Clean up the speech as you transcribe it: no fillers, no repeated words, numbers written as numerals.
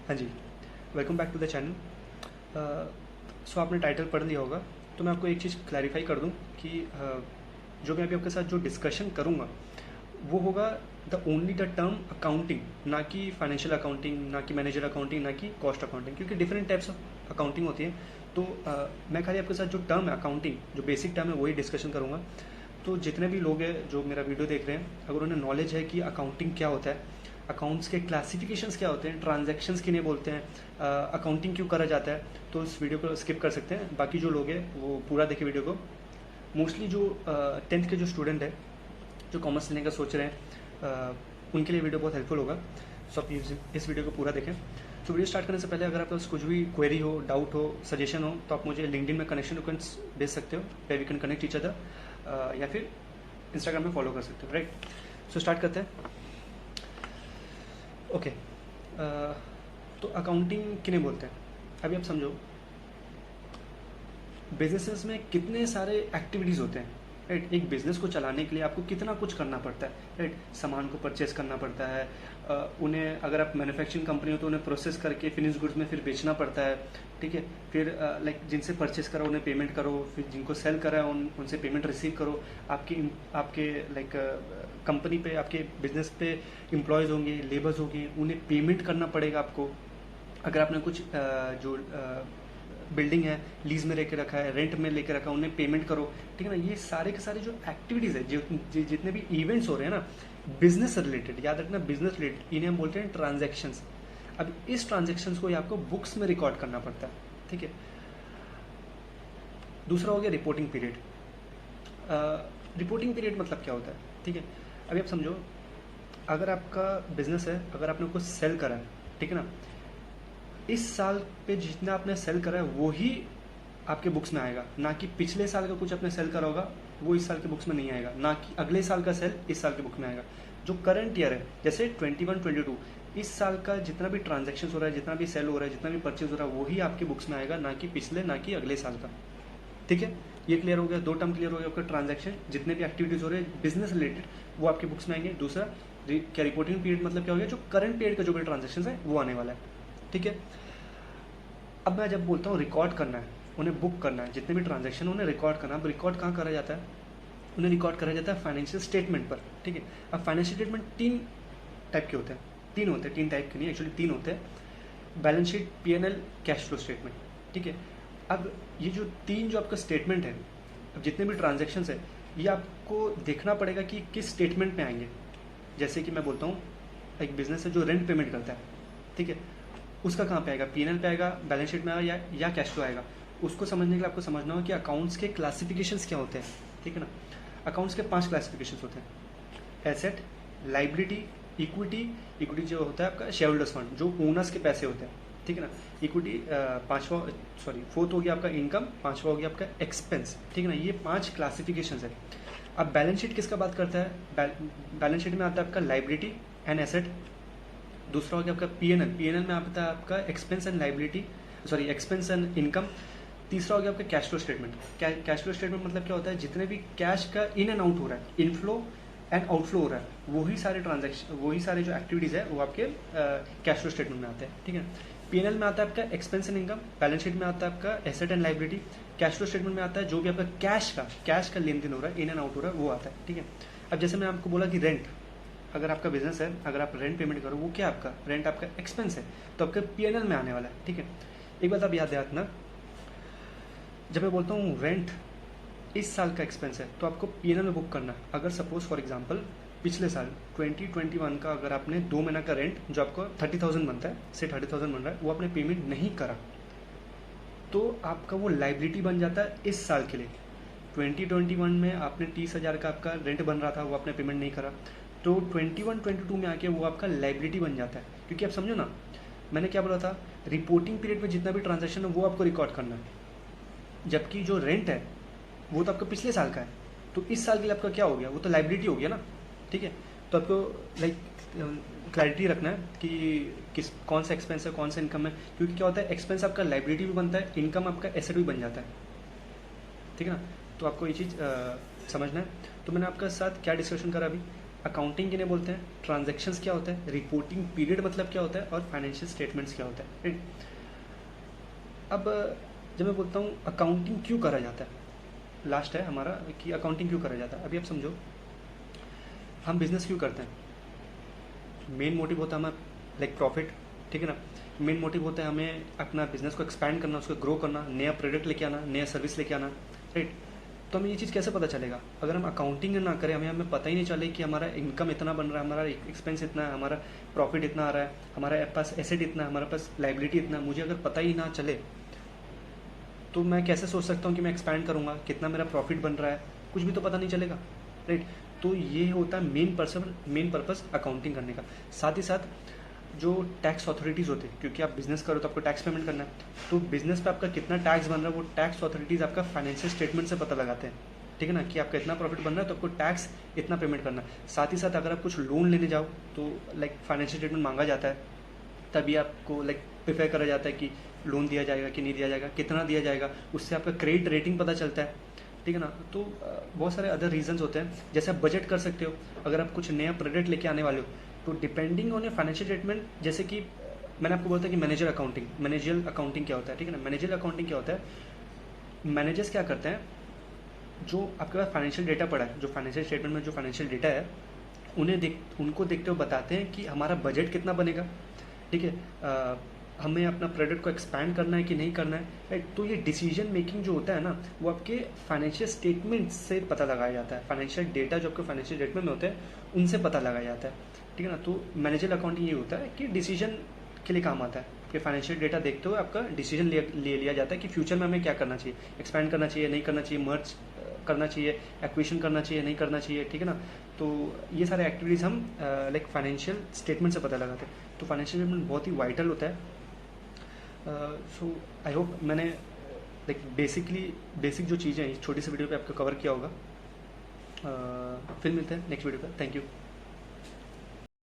हाँ जी, welcome back to the channel. So आपने टाइटल पढ़ लिया होगा, तो मैं आपको एक चीज़ क्लैरिफाई कर दूं कि जो मैं अभी आपके साथ जो डिस्कशन करूंगा वो होगा the only the term accounting, ना कि फाइनेंशियल अकाउंटिंग, ना कि मैनेजर अकाउंटिंग, ना कि कॉस्ट अकाउंटिंग, क्योंकि डिफरेंट टाइप्स ऑफ अकाउंटिंग होती है। तो मैं खाली आपके साथ जो टर्म है अकाउंटिंग, जो बेसिक टर्म है वही डिस्कशन करूँगा। तो जितने भी लोग हैं जो मेरा वीडियो देख रहे हैं, अगर उन्हें नॉलेज है कि अकाउंटिंग क्या होता है, अकाउंट्स के क्लासिफिकेशंस क्या होते हैं, ट्रांजैक्शंस किन्हें बोलते हैं, अकाउंटिंग क्यों करा जाता है, तो इस वीडियो को स्किप कर सकते हैं। बाकी जो लोग हैं वो पूरा देखें वीडियो को। मोस्टली जो 10th के जो स्टूडेंट है, जो कॉमर्स लेने का सोच रहे हैं, उनके लिए वीडियो बहुत हेल्पफुल होगा। सो आप इस वीडियो को पूरा देखें। तो वीडियो स्टार्ट करने से पहले अगर आपके पास कुछ भी क्वेरी हो, डाउट हो, सजेशन हो, तो आप मुझे लिंक्डइन में कनेक्शन रिक्वेस्ट भेज सकते हो, way we can connect each other, या फिर इंस्टाग्राम में फॉलो कर सकते हो, राइट। सो स्टार्ट करते हैं। ओके, तो अकाउंटिंग किन्हें बोलते हैं, अभी आप समझो। बिजनेसेस में कितने सारे एक्टिविटीज़ होते हैं, राइट। एक बिजनेस को चलाने के लिए आपको कितना कुछ करना पड़ता है, राइट। सामान को परचेस करना पड़ता है, उन्हें अगर आप मैन्युफैक्चरिंग कंपनी हो तो उन्हें प्रोसेस करके फिनिश गुड्स में फिर बेचना पड़ता है, ठीक है। फिर लाइक जिनसे परचेस करो उन्हें पेमेंट करो, फिर जिनको सेल करा है उनसे पेमेंट रिसीव करो। आपके आपके लाइक कंपनी पे, आपके बिजनेस पे एम्प्लॉयज़ होंगे, लेबर्स होंगे, उन्हें पेमेंट करना पड़ेगा आपको। अगर आपने कुछ जो बिल्डिंग है लीज में लेके रखा है, रेंट में लेके रखा है, उन्हें पेमेंट करो, ठीक है ना। ये सारे के सारे जो एक्टिविटीज़ है, जितने भी इवेंट्स हो रहे हैं ना बिजनेस रिलेटेड, याद रखना बिजनेस रिलेटेड, इन्हें हम बोलते हैं ट्रांजैक्शंस। अब इस ट्रांजैक्शंस को आपको बुक्स में रिकॉर्ड करना पड़ता है, ठीक है। दूसरा हो गया रिपोर्टिंग पीरियड। रिपोर्टिंग पीरियड मतलब क्या होता है, ठीक है। अभी आप समझो, अगर आपका बिजनेस है, अगर आपने कुछ सेल करा है, ठीक है ना, इस साल पे जितना आपने सेल करा है वो ही आपके बुक्स में आएगा, ना कि पिछले साल का कुछ आपने सेल करा होगा वो इस साल के बुक्स में नहीं आएगा, ना कि अगले साल का सेल इस साल के बुक में आएगा। जो करंट ईयर है, जैसे 21-22, इस साल का जितना भी ट्रांजेक्शन हो रहा है, जितना भी सेल हो रहा है, जितना भी परचेज हो रहा है, वही आपके बुक्स में आएगा, ना कि पिछले, ना कि अगले साल का, ठीक है। ये क्लियर हो गया, दो टर्म क्लियर हो गया। आपका ट्रांजैक्शन, जितने भी एक्टिविटीज हो रहे हैं बिजनेस रिलेटेड, वो आपके बुक्स में आएंगे। दूसरा, क्या रिपोर्टिंग पीरियड मतलब क्या हो गया, जो करंट पीरियड का जो भी ट्रांजेक्शन है वो आने वाला है, ठीक है। अब मैं जब बोलता हूँ रिकॉर्ड करना है, उन्हें बुक करना है, जितने भी ट्रांजैक्शन उन्हें रिकॉर्ड करना है। अब रिकॉर्ड कहाँ करा जाता है, उन्हें रिकॉर्ड करा जाता है फाइनेंशियल स्टेटमेंट पर, ठीक है। अब फाइनेंशियल स्टेटमेंट तीन टाइप के होते हैं, तीन होते हैं, तीन टाइप के नहीं, एक्चुअली तीन होते हैं। Balance sheet, PNL, cash flow statement, ठीक है। अब ये जो तीन जो आपका स्टेटमेंट है, अब जितने भी ट्रांजेक्शन है, ये आपको देखना पड़ेगा कि किस स्टेटमेंट में आएंगे। जैसे कि मैं बोलता हूँ, एक बिजनेस है जो रेंट पेमेंट करता है, ठीक है, उसका कहाँ पे आएगा, पीएनएल पे आएगा, बैलेंस शीट में आएगा, या कैश फ्लो आएगा। उसको समझने के लिए आपको समझना होगा कि अकाउंट्स के क्लासिफिकेशंस क्या होते हैं, ठीक है ना। अकाउंट्स के 5 क्लासिफिकेशंस होते हैं: एसेट, लाइबिलिटी, इक्विटी। इक्विटी जो होता है आपका शेयर होल्डर्स फंड, जो ओनर्स के पैसे होते हैं, ठीक है ना। इक्विटी, फोर्थ हो गया आपका इनकम, पांचवा हो गया आपका एक्सपेंस, ठीक है ना। ये 5 क्लासिफिकेशंस है। अब बैलेंस शीट किसका बात करता है, बैलेंस शीट में आता है आपका लाइबिलिटी एंड एसेट। दूसरा हो गया आपका पीएनएल, पीएनएल में आता है आपका expense and liability, sorry expense and income. तीसरा हो गया आपका cash flow statement. Cash flow statement मतलब क्या होता है, जितने भी कैश का इन एंड आउट हो रहा है, इनफ्लो एंड आउटफ्लो हो रहा है, वही सारे ट्रांजैक्शन, वही सारे जो एक्टिविटीज़ है वो आपके कैश फ्लो स्टेटमेंट में आते हैं, ठीक है। पीएनएल में आता है आपका expense and income, balance sheet में आता है आपका asset and liability, cash flow statement में आता है जो भी आपका कैश का लेन देन हो रहा है, इन एंड आउट हो रहा है, वो आता है, ठीक है। अब जैसे मैं आपको बोला कि रेंट, अगर आपका बिजनेस है, अगर आप रेंट पेमेंट करो, वो क्या आपका रेंट आपका एक्सपेंस है, तो आपका पीएनएल में आने वाला है, ठीक है। एक बात आप याद रखना, जब मैं बोलता हूँ रेंट इस साल का एक्सपेंस है, तो आपको पीएनएल में बुक करना है। अगर सपोज फॉर एग्जांपल पिछले साल 2021 का अगर आपने 2 महीना का रेंट जो आपको 30,000 बनता है, से 30,000 बन रहा है, वो आपने पेमेंट नहीं करा, तो आपका वो लाइबिलिटी बन जाता है इस साल के लिए। 2021 में आपने 30,000 का आपका रेंट बन रहा था, वो आपने पेमेंट नहीं करा, तो 21-22 में आके वो आपका लाइबिलिटी बन जाता है। क्योंकि आप समझो ना, मैंने क्या बोला था, रिपोर्टिंग पीरियड में जितना भी ट्रांजैक्शन है वो आपको रिकॉर्ड करना है, जबकि जो रेंट है वो तो आपका पिछले साल का है, तो इस साल के लिए आपका क्या हो गया, वो तो लाइबिलिटी हो गया ना, ठीक है। तो आपको लाइक क्लैरिटी रखना है कि कौन सा एक्सपेंस है, कौन सा इनकम है। क्योंकि क्या होता है, एक्सपेंस आपका लाइबिलिटी भी बनता है, इनकम आपका एसेट भी बन जाता है, ठीक है ना। तो आपको ये चीज़ समझना है। तो मैंने आपका साथ क्या डिस्कशन करा अभी, अकाउंटिंग किन्हें बोलते हैं, ट्रांजैक्शंस क्या होता है, रिपोर्टिंग पीरियड मतलब क्या होता है, और फाइनेंशियल स्टेटमेंट्स क्या होता है, राइट। अब जब मैं बोलता हूँ अकाउंटिंग क्यों करा जाता है, लास्ट है हमारा कि अकाउंटिंग क्यों करा जाता है। अभी आप समझो हम बिजनेस क्यों करते हैं, मेन मोटिव होता है हमारा लाइक प्रॉफिट, ठीक है ना। मेन मोटिव होता है हमें अपना बिजनेस को एक्सपैंड करना, उसको ग्रो करना, नया प्रोडक्ट लेके आना, नया सर्विस लेके आना, राइट। तो हमें ये चीज़ कैसे पता चलेगा अगर हम अकाउंटिंग ना करें, हमें पता ही नहीं चले कि हमारा इनकम इतना बन रहा है, हमारा एक्सपेंस इतना है, हमारा प्रॉफिट इतना आ रहा है, हमारे पास एसेट इतना है, हमारे पास लाइबिलिटी इतना है। मुझे अगर पता ही ना चले तो मैं कैसे सोच सकता हूँ कि मैं एक्सपैंड करूँगा, कितना मेरा प्रॉफिट बन रहा है, कुछ भी तो पता नहीं चलेगा, राइट। तो ये होता है मेन पर्पस अकाउंटिंग करने का। साथ ही साथ जो टैक्स अथॉरिटीज़ होते हैं, क्योंकि आप बिजनेस करो तो आपको टैक्स पेमेंट करना है, तो बिजनेस पे आपका कितना टैक्स बन रहा है वो टैक्स अथॉरिटीज़ आपका फाइनेंशियल स्टेटमेंट से पता लगाते हैं, ठीक है ना, कि आपका इतना प्रॉफिट बन रहा है तो आपको टैक्स इतना पेमेंट करना है। साथ ही साथ अगर आप कुछ लोन लेने जाओ तो लाइक फाइनेंशियल स्टेटमेंट मांगा जाता है, तभी आपको लाइक प्रिफेयर करा जाता है कि लोन दिया जाएगा कि नहीं दिया जाएगा, कितना दिया जाएगा, उससे आपका क्रेडिट रेटिंग पता चलता है, ठीक है ना। तो बहुत सारे अदर रीजंस होते हैं, जैसे आप बजट कर सकते हो अगर आप कुछ नया प्रोडक्ट लेके आने वाले हो, तो depending on a financial statement, जैसे कि मैंने आपको बोलता है कि मैनेजर अकाउंटिंग क्या होता है, ठीक है ना। मैनेजर अकाउंटिंग क्या होता है, मैनेजर्स क्या करते हैं, जो आपके पास फाइनेंशियल डेटा पड़ा है, जो फाइनेंशियल स्टेटमेंट में जो फाइनेंशियल डेटा है, उनको देखते हुए बताते हैं कि हमारा बजट कितना बनेगा, ठीक है, हमें अपना प्रोडक्ट को एक्सपैंड करना है कि नहीं करना है, राइट। तो ये डिसीजन मेकिंग जो होता है ना, वो आपके फाइनेंशियल स्टेटमेंट से पता लगाया जाता है, फाइनेंशियल डेटा जो आपके फाइनेंशियल स्टेटमेंट में होते हैं उनसे पता लगाया जाता है, ठीक है ना। तो मैनेजर अकाउंटिंग ये होता है कि डिसीजन के लिए काम आता है कि फाइनेंशियल डेटा देखते हुए आपका डिसीजन ले लिया जाता है कि फ्यूचर में हमें क्या करना चाहिए, एक्सपैंड करना चाहिए, नहीं करना चाहिए, मर्ज करना चाहिए, एक्विजिशन करना चाहिए, नहीं करना चाहिए, ठीक है ना। तो ये सारे एक्टिविटीज़ हम लाइक फाइनेंशियल स्टेटमेंट से पता लगाते हैं। तो फाइनेंशियल स्टेटमेंट बहुत ही वाइटल होता है। सो आई होप मैंने लाइक बेसिक जो चीज़ें हैं इस छोटी सी वीडियो पे आपको कवर किया होगा। फिर मिलते हैं नेक्स्ट वीडियो पे। Thank you.